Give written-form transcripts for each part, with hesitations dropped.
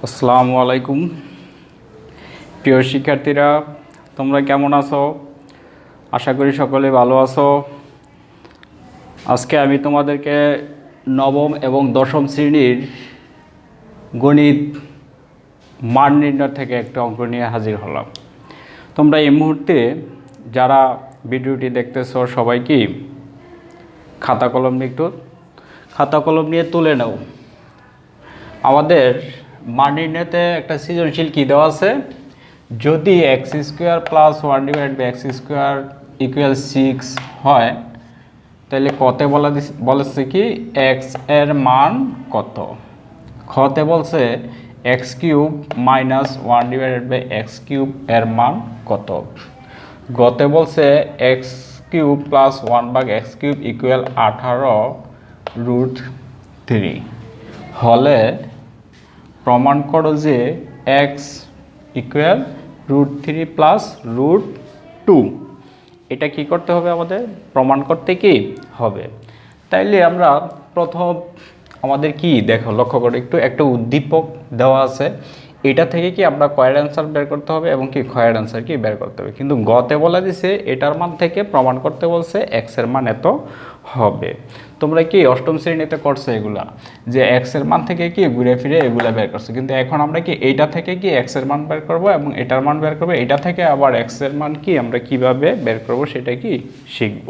আসসালামু আলাইকুম প্রিয় শিক্ষার্থীরা, তোমরা কেমন আছো? আশা করি সকলে ভালো আছো। আজকে আমি তোমাদেরকে নবম এবং দশম শ্রেণীর গণিত মান নির্ণয় থেকে একটা অঙ্ক নিয়ে হাজির হলাম। তোমরা এই মুহূর্তে যারা ভিডিওটি দেখতেছো সবাই কি খাতা কলম নিয়ে তুলে নাও। আমাদের মান নির্ণয়তে একটা সৃজনশীল কী দেওয়া আছে, যদি x square plus 1/x² equal 6 হয় তাহলে কতে বলেছে কি এক্স এর মান কত। খতে বলছে x³ মাইনাস 1/x³ এর মান কত। গতে বলছে x³ প্লাস 1/x³ ইকুয়াল 18√3 হলে প্রমাণ করো যে x ইকুয়াল √3 প্লাস √2। এটা কি করতে হবে, আমাদের প্রমাণ করতে কি হবে। তাইলে আমরা প্রথম আমাদের কি দেখো, লক্ষ্য করে একটু একটা উদ্দীপক দেওয়া আছে, এটা থেকে কি আমরা কয়ের অ্যান্সার বের করতে হবে এবং কি ক্ষয়ের অ্যান্সার কি বের করতে হবে। কিন্তু গতে বলা দিছে এটার মান থেকে প্রমাণ করতে বলছে এক্স এর মান এত হবে। তোমরা কি অষ্টম শ্রেণীতে করছো এগুলা, যে এক্স এর মান থেকে কি ঘুরে ফিরে এগুলা বের করছো। কিন্তু এখন আমরা কি এইটা থেকে কি এক্স এর মান বের করব এবং এটার মান বের করব, এটা থেকে আবার এক্স এর মান কি আমরা কিভাবে বের করব সেটা কি শিখব।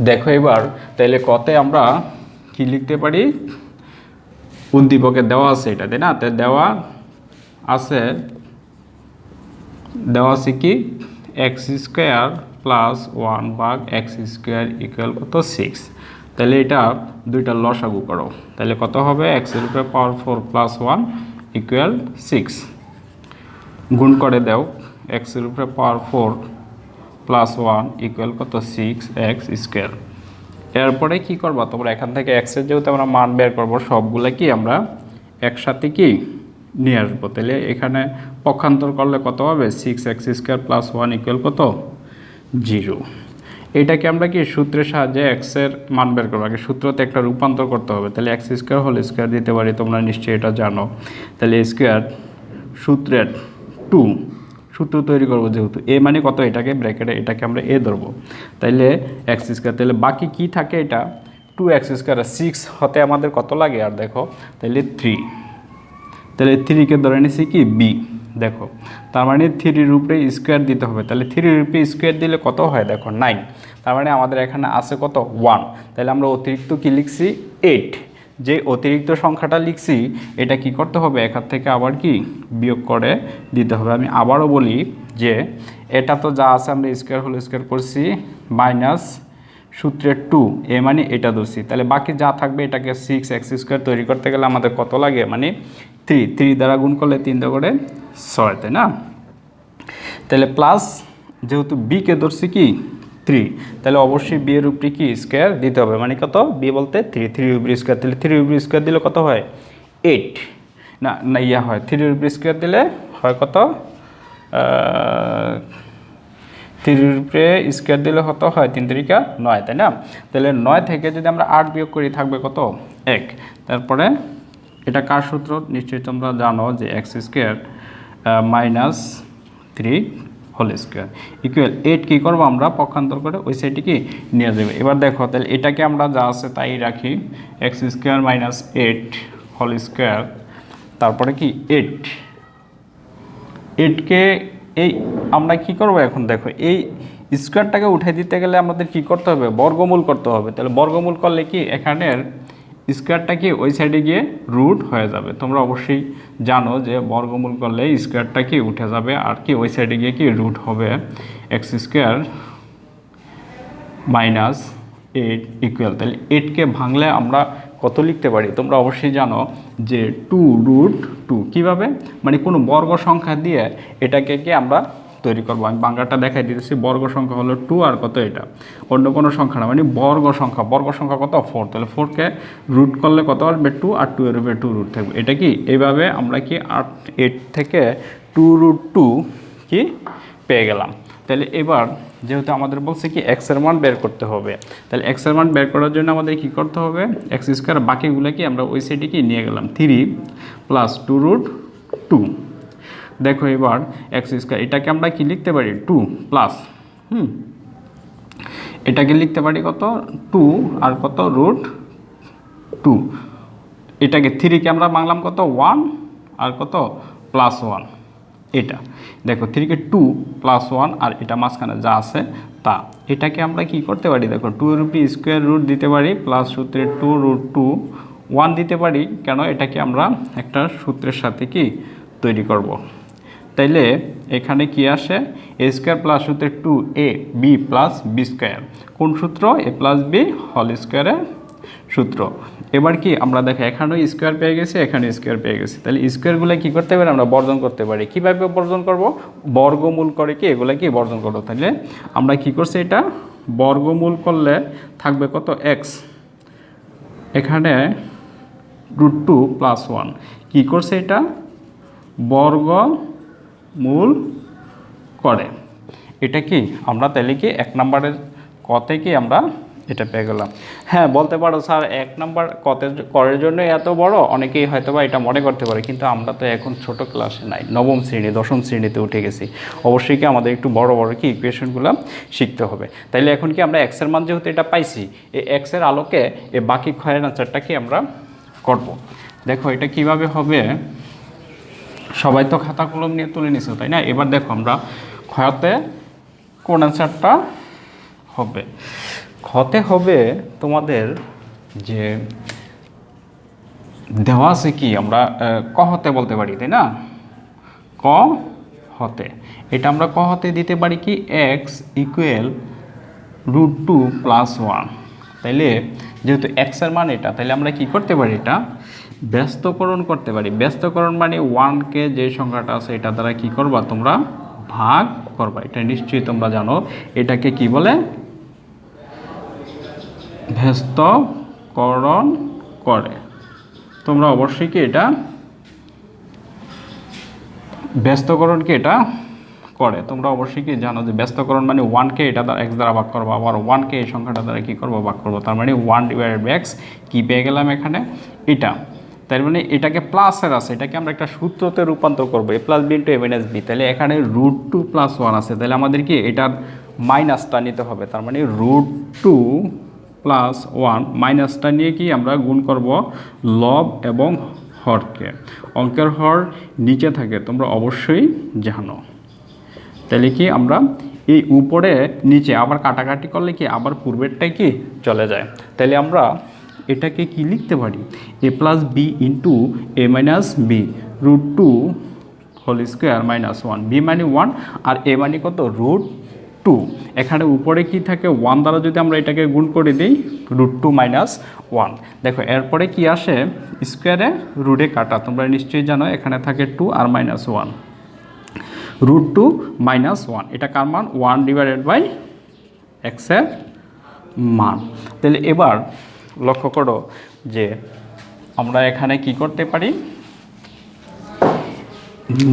দেখো এবার তাহলে কতে আমরা কি লিখতে পারি, উদ্দীপকে দেওয়া আছে এটা, তাই না? তো দেওয়া আছে কি x² প্লাস 1/x² ইকুয়াল কত 6। তাহলে এটা দুইটা লসাগু করো, তাহলে কত হবে x এর উপরে পাওয়ার 4 প্লাস 1 ইকুয়াল 6। গুণ করে দাও x এর উপরে পাওয়ার 4 প্লাস 1 ইকুয়াল কত 6x²। এরপরে কি করবা তোমরা, এখান থেকে x এর যেহেতু আমরা মান বের করবো সবগুলা কি আমরা একসাথে কি নিয়ে আসবো। তাহলে এখানে পক্ষান্তর করলে কত হবে 6x² প্লাস 1 ইকুয়াল কত 0। এটাকে আমরা কি সূত্রের সাহায্যে x এর মান বের করবো, আগে সূত্রতে একটা রূপান্তর করতে হবে। তাহলে x² হোল স্কোয়ার দিতে পারি, তোমরা নিশ্চয়ই এটা জানো। তাহলে স্কোয়ার সূত্রের 2 সূত্র তৈরি করবো, যেহেতু এ মানে কত, এটাকে ব্র্যাকেটে এটাকে আমরা এ ধরবো। তাইলে x², তাহলে বাকি কি থাকে, এটা 2x²। 6 হতে আমাদের কত লাগে আর দেখো, তাহলে 3। তাহলে 3কে ধরে নিছি কি বি। দেখো তার মানে 3-র উপরে স্কোয়ার দিতে হবে। তাহলে 3-র উপরে স্কোয়ার দিলে কত হয়, দেখো 9। তার মানে আমাদের এখানে আছে কত 1। তাহলে আমরা অতিরিক্ত কি লিখছি 8। যে অতিরিক্ত সংখ্যাটা লিখছি এটা কি করতে হবে, এখান থেকে আবার কি বিয়োগ করে দিতে হবে। আমি আবারও বলি যে এটা তো যা আছে আমরা স্কোয়ার হোল স্কোয়ার করছি মাইনাস সূত্রের 2 এ মানে এটা ধরছি। তাহলে বাকি যা থাকবে এটাকে 6x² তৈরি করতে গেলে আমাদের কত লাগে, মানে 3 দ্বারা গুণ করলে 3 দ্বারা করে 6, তাই না? তাহলে প্লাস যেহেতু বি কে ধরছি কি 3, তাহলে অবশ্যই বি এর উপরে কি স্কোয়ার দিতে হবে, মানে কত বি বলতে 3 উপরে স্কোয়ার। তাহলে 3 উপরে স্কোয়ার দিলে কত হয় 8 না হয় 3 উপরে স্কোয়ার দিলে হয় কত 3 উপরে স্কোয়ার দিলে কত হয় 3 3 9, তাই না? তাহলে 9 থেকে যদি আমরা 8 বিয়োগ করি থাকবে কত 1। তারপরে এটা কার সূত্র নিশ্চয়ই তোমরা জানো, যে x² minus 3 whole square equal 8। কী করবো আমরা পক্ষান্তর করে ওই সাইডে কি নিয়ে যাবে। এবার দেখো তাহলে এটাকে আমরা যা আছে তাই রাখি, x² মাইনাস 8 হোল স্কোয়ার, তারপরে কি 8কে এই আমরা কি করব এখন, দেখো এই স্কোয়ারটাকে উঠে দিতে গেলে আমাদের কি করতে হবে, বর্গমূল করতে হবে। তাহলে বর্গমূল করলে কি এখানের স্কোয়ারটা কি ওই সাইডে গিয়ে রুট হয়ে যাবে। তোমরা অবশ্যই জানো যে বর্গমূল করলে স্কোয়ারটা কি উঠে যাবে আর কি ওই সাইডে গিয়ে কি রুট হবে x² মাইনাস 8 ইকুয়াল। তাহলে 8কে ভাঙলে আমরা কত লিখতে পারি, তোমরা অবশ্যই জানো যে 2√2। কীভাবে, মানে কোনো বর্গ সংখ্যা দিয়ে এটাকে কি আমরা তৈরি করবো। আমি বাংলাটা দেখাই দিতেছি, বর্গ সংখ্যা হলো 2 আর কত এটা অন্য কোনো সংখ্যা না, মানে বর্গ সংখ্যা কত 4। তাহলে 4কে রুট করলে কত আসবে 2, আর 2 এর উপরে 2 রুট থাকবে। এটা কি এইভাবে আমরা কি 8 থেকে 2√2 কি পেয়ে গেলাম। তাহলে এবার যেহেতু আমাদের বলছে কি এক্স এর মান বের করতে হবে, তাহলে এক্স এর মান বের করার জন্য আমাদের কি করতে হবে, এক্স স্কোয়ার বাকিগুলো কি আমরা ওই সাইডে কি নিয়ে গেলাম 3 প্লাস 2√2। দেখো এবার এক্স স্কোয়ার এটাকে আমরা কি লিখতে পারি 2 প্লাস এটাকে লিখতে পারি কত 2 আর কত √2, এটাকে 3 কে আমরা বাংলাম কত 1 আর কত +1। এটা দেখো 3 কে 2 +1 আর এটা মাঝখানে যা আছে তা, এটাকে আমরা কি করতে পারি দেখো 2 এর উপরে স্কোয়ার রুট দিতে পারি প্লাস সূত্রে 2√2 1 দিতে পারি, কেন এটাকে আমরা একটা সূত্রের সাথে কি তৈরি করব। তাইলে এখানে কি আসে এ স্কোয়ার প্লাস সূত্রে 2ab প্লাস বি স্কোয়ার, কোন সূত্র a প্লাস বি হোল স্কোয়ারের সূত্র। এবার কি আমরা দেখো এখানেও স্কোয়ার পেয়ে গেছি, এখানে স্কোয়ার পেয়ে গেছি, তাহলে স্কোয়ারগুলো কি করতে পারি আমরা বর্জন করতে পারি। কিভাবে বর্জন করব, বর্গমূল করে কি এগুলো কি বর্জন করবো। তাহলে আমরা কি করছি এটা বর্গমূল করলে থাকবে কত এক্স, এখানে √2 + 1 কি করছে এটা বর্গমূল করে। এটা কি আমরা তাহলে কি 1 নম্বরের কতে কি আমরা এটা পেয়ে গেলাম। হ্যাঁ বলতে পারো স্যার 1 নম্বর করের জন্য এত বড়, অনেকেই হয়তো বা এটা মনে করতে পারে, কিন্তু আমরা তো এখন ছোট ক্লাসে নাই, নবম শ্রেণী দশম শ্রেণীতে উঠে গেছি, অবশ্যই কি আমাদের একটু বড় বড় কি ইকুয়েশনগুলো শিখতে হবে। তাইলে এখন কি আমরা এক্সের মান যেহেতু এটা পাইছি, এই এক্সের আলোকে এই বাকি ক্ষয়ের আনসারটা কি আমরা করব। দেখো এটা কিভাবে হবে, সবাই তো খাতা কলম নিয়ে তুলে নিছো তাই না। এবার দেখো আমরা ক্ষয়তে কোন আনসারটা হবে, ক্ষতে হবে তোমাদের যে দেওয়া আছে কি আমরা ক হতে বলতে পারি তাই না, ক হতে এটা আমরা ক হতে দিতে পারি কি x = √2 + 1। তাইলে যেহেতু x এর মান এটা, তাহলে আমরা কি করতে পারি এটা ব্যস্তকরণ করতে পারি। ব্যস্তকরণ মানে 1কে যে সংখ্যাটা আছে এটা দ্বারা কি করবা তোমরা ভাগ করবা, এটা নিশ্চয়ই তোমরা জানো এটাকে কি বলে ব্যস্তকরণ করে। তোমরা অবশ্যই কি এটা ব্যস্তকরণ কি এটা করে, তোমরা অবশ্যই কি জানো যে ব্যস্তকরণ মানে 1কে এটা দ্বারা x দ্বারা ভাগ করবো, আবার 1কে এই সংখ্যাটা দ্বারা কি করবো ভাগ করবো, তার মানে 1/x কি পেয়ে গেলাম এখানে এটা। তার মানে এটাকে প্লাসের আছে, এটাকে আমরা একটা সূত্রতে রূপান্তর করবো a + b * a - b। তাহলে এখানে √2 + 1 আছে, তাহলে আমাদের কি এটার মাইনাসটা নিতে হবে, তার মানে √2 + 1 মাইনাসটা নিয়ে কি আমরা গুণ করব লব এবং হরকে। অঙ্কের হর নিচে থাকে তোমরা অবশ্যই জানো। তাহলে কি আমরা এই উপরে নিচে আবার কাটাকাটি করলে কি আবার পূর্বেরটাই কি চলে যায়। তাহলে আমরা এটাকে কি লিখতে পারি a + b * a - b √2 whole square -1, b মানে 1 আর a মানে কত √2। এখানে উপরে কি থাকে 1 দ্বারা যদি আমরা এটাকে গুণ করে দিই √2 - 1। দেখো এরপরে কি আসে স্কোয়ারে রুটে কাটা, তোমরা নিশ্চয়ই জানো এখানে থাকে 2 আর -1 √2 - 1, এটা কার মান 1/x এর মান। তাহলে এবার লক্ষ্য করো যে আমরা এখানে কি করতে পারি,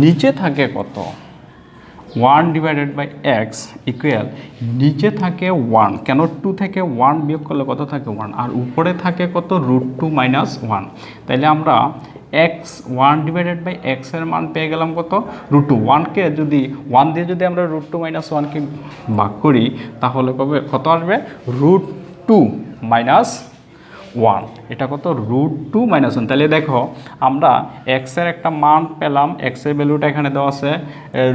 নিচে থাকে কত 1/x ইকুয়াল নিচে থাকে 1, কেন 2 থেকে 1 বিয়োগ করলে কত থাকে 1, আর উপরে থাকে কত √2 - 1। তাইলে আমরা1/x এর মান পেয়ে গেলাম কত √2। 1কে যদি 1 দিয়ে যদি আমরা √2 - 1কে ভাগ করি তাহলে কত আসবে √2 - 1, এটা কত √2 - 1। তাহলে দেখো আমরা x এর একটা মান পেলাম, x এর ভ্যালুটা এখানে দেওয়া আছে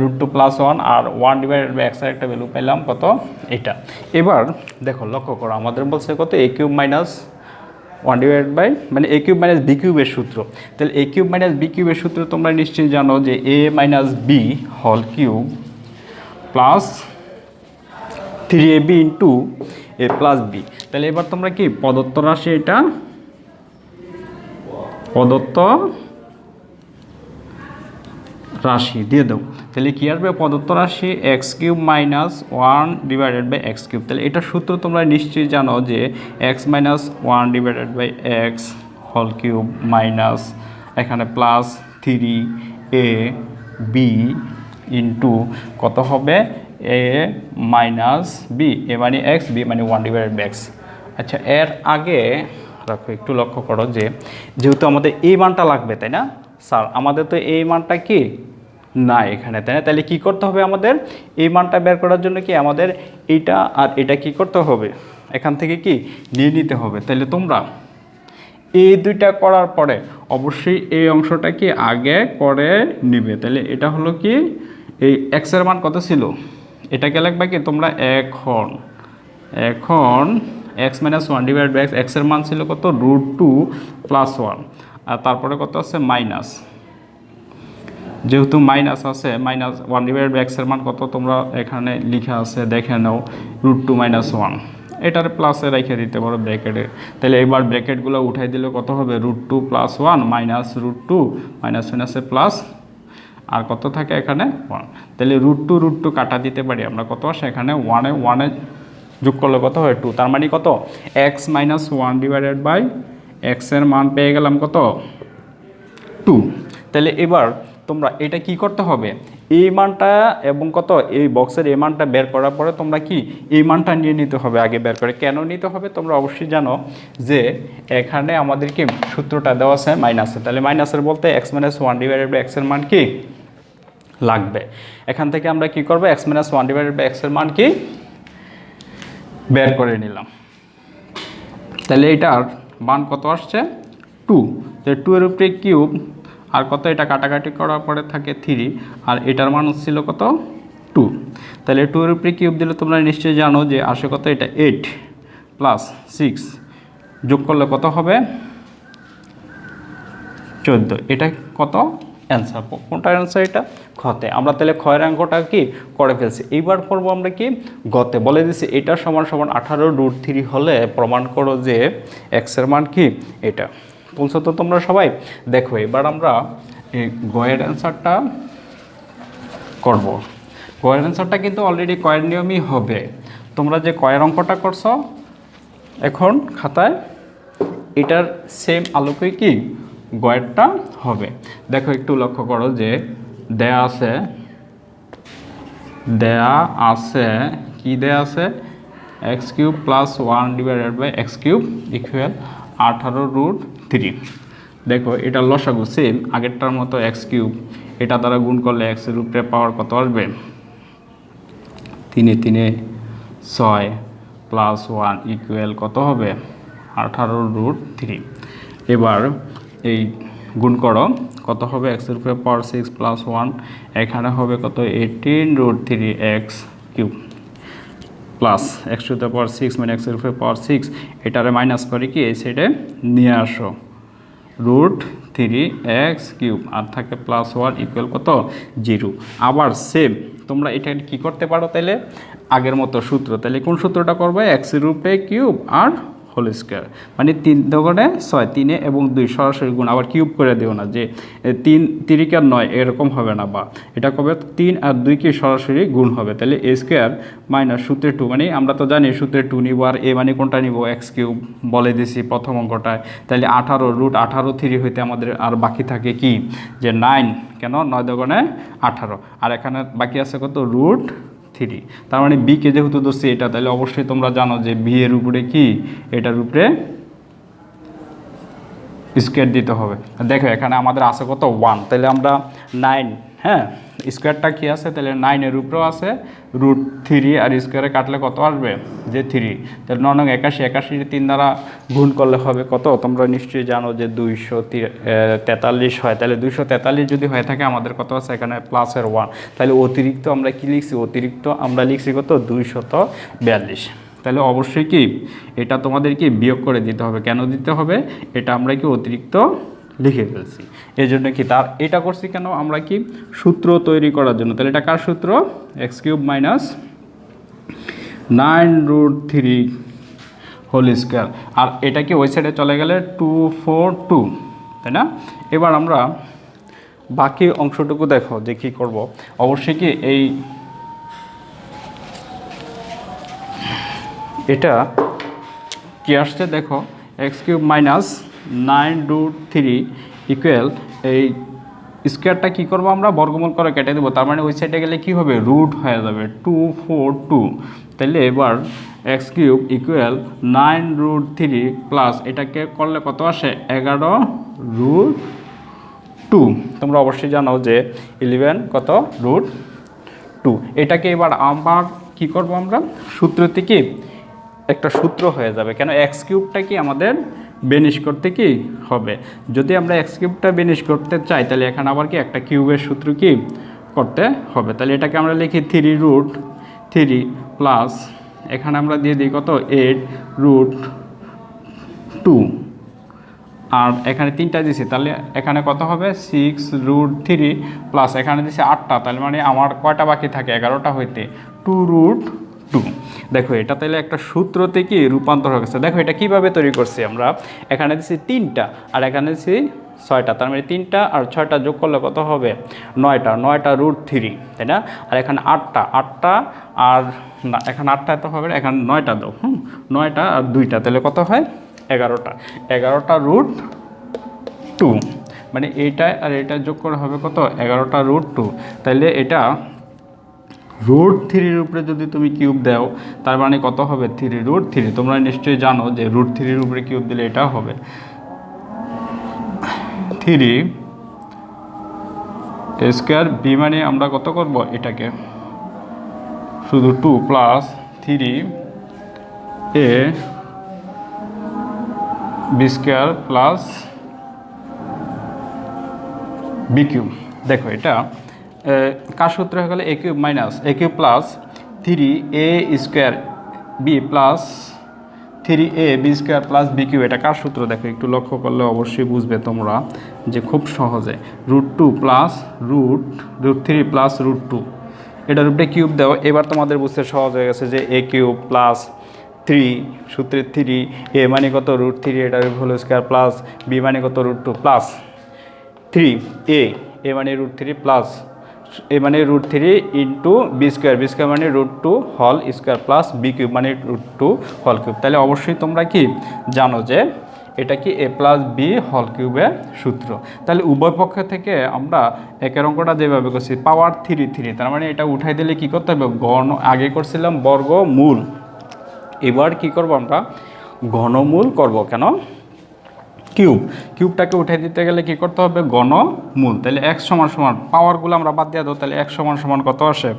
√2 + 1 আর 1/x এর একটা ভ্যালু পেলাম কত এটা। এবার দেখো লক্ষ্য করো আমাদের বলছে কত a³ - 1/ মানে a³ - b³ এর সূত্র। তাহলে a³ - b³ এর সূত্র তোমরা নিশ্চয়ই জানো যে a - b whole cube plus 3ab * a + b। তাহলে এবার তোমরা কি প্রদত্ত রাশি, এটা প্রদত্ত রাশি দিয়ে দাও। তাহলে কি আসবে প্রদত্ত রাশি x³ - 1/x³। তাহলে এটার সূত্র তোমরা নিশ্চয়ই জানো যে x - 1/x whole cube minus এখানে প্লাস 3ab * কত হবে এ মাইনাস বি, এ মানে এক্স, বি মানে 1/x। আচ্ছা, এর আগে রাখো, একটু লক্ষ্য করো যে যেহেতু আমাদের এই মানটা লাগবে, তাই না স্যার? আমাদের তো এই মানটা কি না এখানে, তাই না? তাহলে কী করতে হবে আমাদের? এই মানটা বের করার জন্য কি আমাদের এইটা আর এটা কি করতে হবে? এখান থেকে কি নিয়ে নিতে হবে। তাহলে তোমরা এই দুইটা করার পরে অবশ্যই এই অংশটা কি আগে করে নিবে। তাহলে এটা হলো কি, এই এক্সের মান কত ছিল, এটাকে লিখবা কি তোমরা এখন এক্স মাইনাস 1/x, এক্সের মান ছিল কত, √2 + 1, আর তারপরে কত আছে মাইনাস, যেহেতু মাইনাস আছে মাইনাস 1/x এর মান কত তোমরা এখানে লিখা আছে দেখে নাও, √2 - 1, এটার প্লাসে রেখে দিতে পারো ব্র্যাকেটে। তাহলে এবার ব্র্যাকেটগুলো উঠাই দিলে কত হবে, √2 + 1 মাইনাস √2 মাইনাস মাইনাসে প্লাস, আর কত থাকে এখানে 1। তাহলে √2 কাটা দিতে পারি আমরা, কত আসে এখানে 1 যোগ করলে কত হয় 2, তার মানে কত x - 1/x এর মান পেয়ে গেলাম কত 2। তাহলে এবার তোমরা এটা কি করতে হবে, এই মানটা এবং কত এই বক্সের এই মানটা বের করার পরে তোমরা কি এই মানটা নিয়ে নিতে হবে আগে বের করে। কেন নিতে হবে তোমরা অবশ্যই জানো যে এখানে আমাদেরকে সূত্রটা দেওয়া আছে মাইনাসে, তাহলে মাইনাসের বলতে x - 1/x এর মান কি লাগবে। এখান থেকে আমরা কি করব, x - 1/x এর মান কি বের করে নিলাম। তাহলে এটার মান কত আসছে 2, তাহলে 2 এর উপরে কিউব আর কত, এটা কাটাকাটি করার পরে থাকে 3, আর এটার মান ছিল কত 2। তাহলে 2 এর উপরে কিউব দিলে তোমরা নিশ্চয়ই জানো যে আসে কত, এটা 8 + 6 যোগ করলে কত হবে 14। এটা কত অ্যান্সার, কোনটা অ্যান্সার, এটা খতে। আমরা তাহলে ক্ষয়ের অঙ্কটা কি করে ফেলছি। এইবার করবো আমরা কি গতে, বলে দিছি এটা সমান সমান 18√3 হলে প্রমাণ করো যে এক্সের মান কি এটা। বলছো তো তোমরা সবাই। দেখো এবার আমরা এই গয়ের অ্যান্সারটা করব। গয়ের অ্যান্সারটা কিন্তু অলরেডি কয়ের নিয়মই হবে। তোমরা যে কয়ের অঙ্কটা করছো এখন খাতায়, এটার সেম আলোকে কি গয়েরটা হবে। দেখো একটু লক্ষ্য করো যে দেয়া আছে কি দেয়া আছে, x³ + 1/x³ = 18√3। দেখো এটা লসাগু সেম আগেরটার মতো x³ এটা দ্বারা গুণ করলে x এর উপরে পাওয়ার কত আসবে, 3 3 6 + 1 = কত হবে 18√3। এবার এই গুণ করো কত হবে, x এর উপরে পাওয়ার 6 + 1, এখানে হবে কত 18√3x³ প্লাস x⁶ মানে x এর উপরে পাওয়ার 6, এটারে মাইনাস করে কি এই সাইডে নিয়ে আসো, √3x³ আর থাকে +1 = কত 0। আবার সেম তোমরা এটা কি করতে পারো, তাহলে আগের মতো সূত্র, তাহলে কোন সূত্রটা করবে, x এর উপরে কিউব আর হোল স্কোয়ার, মানে 3 × 6, 3 এবং 2 সরাসরি গুণ, আবার কিউব করে দিও না যে 3 3 আর 9 এরকম হবে না, বা এটা কবে 3 আর 2 কি সরাসরি গুণ হবে। তাহলে a² - সূত্রে 2, মানে আমরা তো জানি সূত্রে 2 নিব, আর এ মানে কোনটা নিব x³ বলে দিছি প্রথম অঙ্কটায়। তাহলে 18√18 হইতে আমাদের আর বাকি থাকে কি যে 9, কেন 9 × 18, আর এখানে বাকি আছে কত √3। তার মানে বি কে যেহেতু ধরছি এটা, তাহলে অবশ্যই তোমরা জানো যে বি এর উপরে কি এটার উপরে স্কোয়ার দিতে হবে। দেখো এখানে আমাদের আছে কত 1, তাহলে আমরা 9, হ্যাঁ স্কোয়ারটা কি আছে, তাহলে 9 এর উপরেও আছে √3, আর স্কোয়ারে কাটলে কত আসবে যে 3, তাহলে 9 9 81, 81 3 দ্বারা গুণ করলে হবে কত, তোমরা নিশ্চয়ই জানো যে 243 হয়। তাহলে 243 যদি হয়ে থাকে আমাদের কত আছে এখানে +1, তাহলে অতিরিক্ত আমরা কি লিখছি, অতিরিক্ত আমরা লিখছি কত 242। তাহলে অবশ্যই কি এটা তোমাদের কি বিয়োগ করে দিতে হবে। কেন দিতে হবে, এটা আমরা কি অতিরিক্ত লিখে ফেলছি, এই জন্য কি তার এটা করছি কেন, আমরা কি সূত্র তৈরি করার জন্য। তাহলে এটা কার সূত্র, x³ - 9√3 হোল স্কোয়ার, আর এটা কি ওই সাইডে চলে গেলে 242, তাই না। এবার আমরা বাকি অংশটুকু দেখো যে কী করবো। অবশ্যই কি এই এটা কি আসছে দেখো, x³ - 9√3 = এই স্কোয়ারটা কী করবো আমরা বর্গমূল করে কেটে দেবো, তার মানে ওই সাইডে গেলে কী হবে রুট হয়ে যাবে 242। তাহলে এবার এক্স কিউব ইকুয়াল 9√3 প্লাস এটাকে করলে কত আসে 11√2। তোমরা অবশ্যই জানো যে 11 কত √2। এটাকে এবার আবার কী করবো আমরা সূত্র থেকে একটা সূত্র হয়ে যাবে, কেন এক্স কিউবটা কি আমাদের বেনিশ করতে কি হবে, যদি আমরা এক্স কিউবটা বেনিশ করতে চাই তাহলে এখানে আবার কি একটা কিউবের সূত্র কি করতে হবে। তাহলে এটাকে আমরা লিখি 3√3 প্লাস এখানে আমরা দিয়ে দিই কত 8√2 আর এখানে 3টা দিছি, তাহলে এখানে কত হবে 6√3 প্লাস এখানে দিছি 8টা, তাহলে মানে আমার কয়টা বাকি থাকে 11টা হইতে 2√2। দেখো এটা তাহলে একটা সূত্র থেকে রূপান্তর হয়ে গেছে। দেখো এটা কিভাবে তৈরি করছি আমরা, এখানে দিছি 3টা আর এখানে দিছি 6টা, তার মানে 3টা আর 6টা যোগ করলে কত হবে 9টা√3, তাই না। আর এখানে 8টা আর না এখানে 8টা এত হবে, এখানে 9টা দাও 9টা আর 2টা, তাহলে কত হয় 11টা√2, মানে এইটা আর এটা যোগ করে হবে কত 11টা√2। তাহলে এটা √3 উপরে যদি তুমি কিউব দাও তার মানে কত হবে 3√3। তোমরা নিশ্চয়ই জানো যে √3 উপরে কিউব দিলে এটা হবে 3 স্কোয়ার বি, মানে আমরা কত করব এটাকে শুধু 2 plus 3a B square plus B cube. দেখো এটা কার সূত্র হয়ে গেলে A cube minus A cube plus 3a square B plus 3a B square plus B cube. এটা কার সূত্র দেখো একটু লক্ষ্য করলে অবশ্যই বুঝবে তোমরা যে খুব সহজে √2 প্লাস √3 প্লাস √2 এটার উপরে কিউব দাও। এবার তোমাদের বুঝতে সহজ হয়ে গেছে যে এ কিউব প্লাস 3 সূত্রে 3 এ মানে কত √3 এটার হোল স্কোয়ার প্লাস বি মানে কত √2 প্লাস 3 এ মানে √3 প্লাস এ মানে √3 ইন্টু বি স্কোয়ার মানে √2 whole square plus B cube মানে √2 হোল কিউব। তাহলে অবশ্যই তোমরা কি জানো যে এটা কি এ প্লাস বি হোল কিউবের সূত্র। তাহলে উভয় পক্ষ থেকে আমরা একের অঙ্কটা যেভাবে করছি পাওয়ার 3 তার মানে এটা উঠাই দিলে কি করতে হবে ঘন, আগে করছিলাম বর্গমূল, এবার কি করব আমরা ঘনমূল করব। কেন কিউবটাকে উঠে দিতে গেলে কি করতে হবে ঘনমূল। তাহলে x সমান সমান পাওয়ারগুলো আমরা বাদ দিয়ে দাও, তাহলে x সমান সমান কত আসে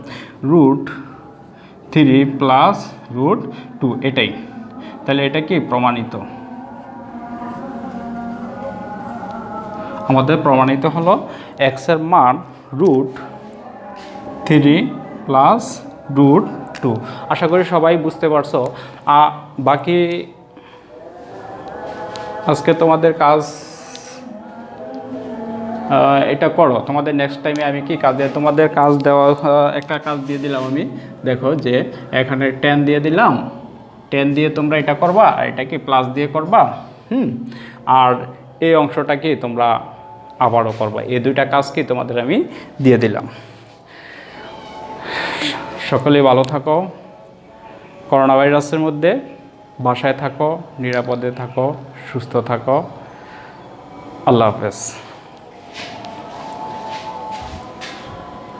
√3 প্লাস √2 এটাই। তাহলে এটা কি প্রমাণিত, আমাদের প্রমাণিত হলো x এর মান √3 প্লাস √2। আশা করি সবাই বুঝতে পারছো। বাকি আজকে তোমাদের কাজ এটা করো, তোমাদের নেক্সট টাইমে আমি কি কাজ দিয়ে তোমাদের কাজ দেওয়া একটা কাজ দিয়ে দিলাম আমি। দেখো যে এখানে 10 দিয়ে দিলাম, 10 দিয়ে তোমরা এটা করবা আর এটা কি প্লাস দিয়ে করবা, আর এই অংশটা কি তোমরা আবারও করবা। এই দুইটা কাজ কি তোমাদের আমি দিয়ে দিলাম। সকলেই ভালো থাকো, করোনা ভাইরাসের মধ্যে বাসায় থাকো, নিরাপদে থাকো, সুস্থ থাকো। আল্লাহ হাফেজ।